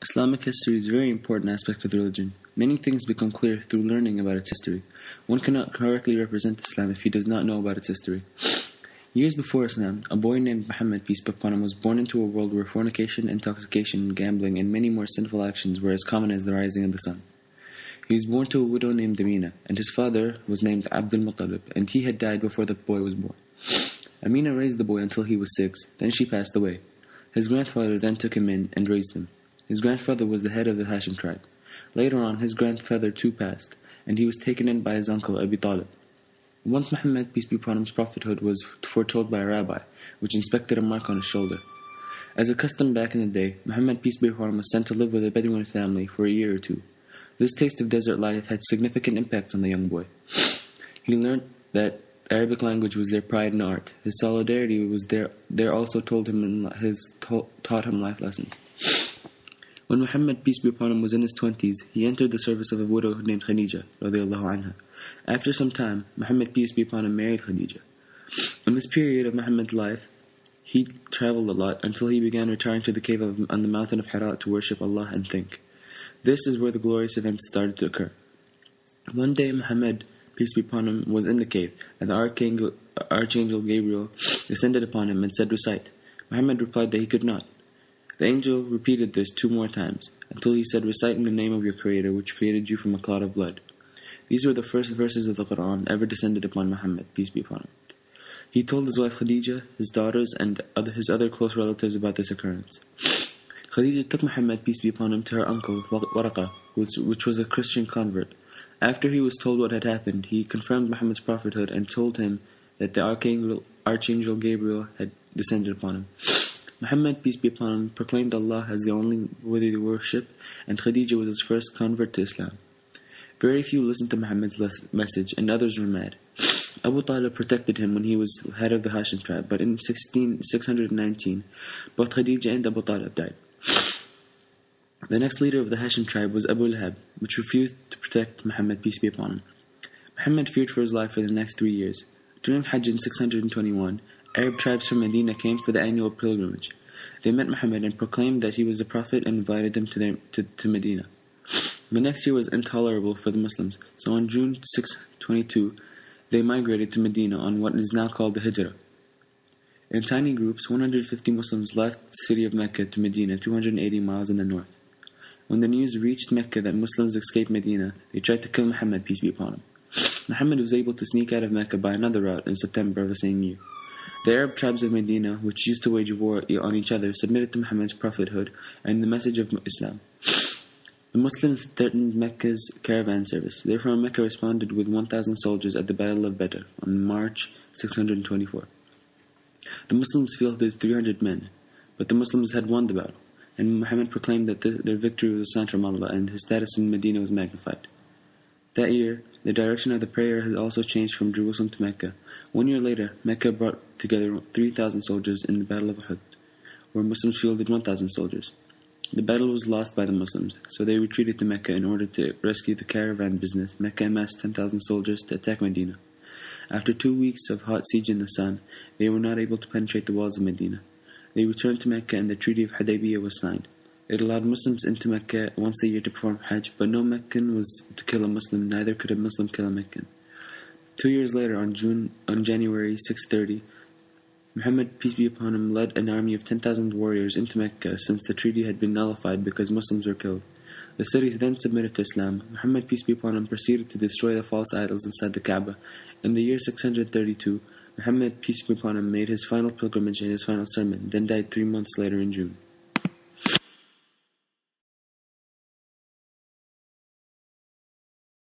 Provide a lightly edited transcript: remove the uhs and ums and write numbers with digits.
Islamic history is a very important aspect of the religion. Many things become clear through learning about its history. One cannot correctly represent Islam if he does not know about its history. Years before Islam, a boy named Muhammad, peace be upon him, was born into a world where fornication, intoxication, gambling, and many more sinful actions were as common as the rising of the sun. He was born to a widow named Aminah, and his father was named Abd Al-Muttalib, and he had died before the boy was born. Aminah raised the boy until he was 6, then she passed away. His grandfather then took him in and raised him. His grandfather was the head of the Hashim tribe. Later on, his grandfather too passed, and he was taken in by his uncle Abu Talib. Once Muhammad, peace be upon him's prophethood was foretold by a rabbi, which inspected a mark on his shoulder. As a custom back in the day, Muhammad, peace be upon him, was sent to live with a Bedouin family for a year or two. This taste of desert life had significant impacts on the young boy. He learned that Arabic language was their pride and art. His solidarity was there also taught him life lessons. When Muhammad, peace be upon him, was in his 20s, he entered the service of a widow named Khadija, radiallahu anha. After some time, Muhammad, peace be upon him, married Khadija. In this period of Muhammad's life, he traveled a lot until he began retiring to the cave on the mountain of Hira to worship Allah and think. This is where the glorious events started to occur. One day, Muhammad, peace be upon him, was in the cave, and the archangel Gabriel descended upon him and said, "Recite." Muhammad replied that he could not. The angel repeated this 2 more times, until he said, "Recite in the name of your Creator, which created you from a clot of blood." These were the first verses of the Quran ever descended upon Muhammad, peace be upon him. He told his wife Khadija, his daughters, and his other close relatives about this occurrence. Khadija took Muhammad, peace be upon him, to her uncle Waraqa, which was a Christian convert. After he was told what had happened, he confirmed Muhammad's prophethood and told him that the archangel Gabriel had descended upon him. Muhammad, peace be upon him, proclaimed Allah as the only worthy to worship, and Khadija was his first convert to Islam. Very few listened to Muhammad's message, and others were mad. Abu Talib protected him when he was head of the Hashim tribe, but in 619, both Khadija and Abu Talib died. The next leader of the Hashim tribe was Abu Lahab, which refused to protect Muhammad, peace be upon him. Muhammad feared for his life for the next 3 years. During Hajj in 621, Arab tribes from Medina came for the annual pilgrimage. They met Muhammad and proclaimed that he was the prophet and invited them to Medina. The next year was intolerable for the Muslims, so on June 622, they migrated to Medina on what is now called the Hijra. In tiny groups, 150 Muslims left the city of Mecca to Medina, 280 miles in the north. When the news reached Mecca that Muslims escaped Medina, they tried to kill Muhammad, peace be upon him. Muhammad was able to sneak out of Mecca by another route in September of the same year. The Arab tribes of Medina, which used to wage war on each other, submitted to Muhammad's prophethood and the message of Islam. The Muslims threatened Mecca's caravan service. Therefore, Mecca responded with 1,000 soldiers at the Battle of Badr on March 624. The Muslims fielded 300 men, but the Muslims had won the battle, and Muhammad proclaimed that their victory was a sign from Allah, and his status in Medina was magnified. That year, the direction of the prayer had also changed from Jerusalem to Mecca. 1 year later, Mecca brought together 3,000 soldiers in the Battle of Uhud, where Muslims fielded 1,000 soldiers. The battle was lost by the Muslims, so they retreated to Mecca in order to rescue the caravan business. Mecca amassed 10,000 soldiers to attack Medina. After 2 weeks of hot siege in the sun, they were not able to penetrate the walls of Medina. They returned to Mecca and the Treaty of Hudaybiyah was signed. It allowed Muslims into Mecca once a year to perform Hajj, but no Meccan was to kill a Muslim, neither could a Muslim kill a Meccan. 2 years later, on January 630, Muhammad, peace be upon him, led an army of 10,000 warriors into Mecca since the treaty had been nullified because Muslims were killed. The cities then submitted to Islam. Muhammad, peace be upon him, proceeded to destroy the false idols inside the Kaa'bah. In the year 632, Muhammad, peace be upon him, made his final pilgrimage and his final sermon, then died 3 months later in June.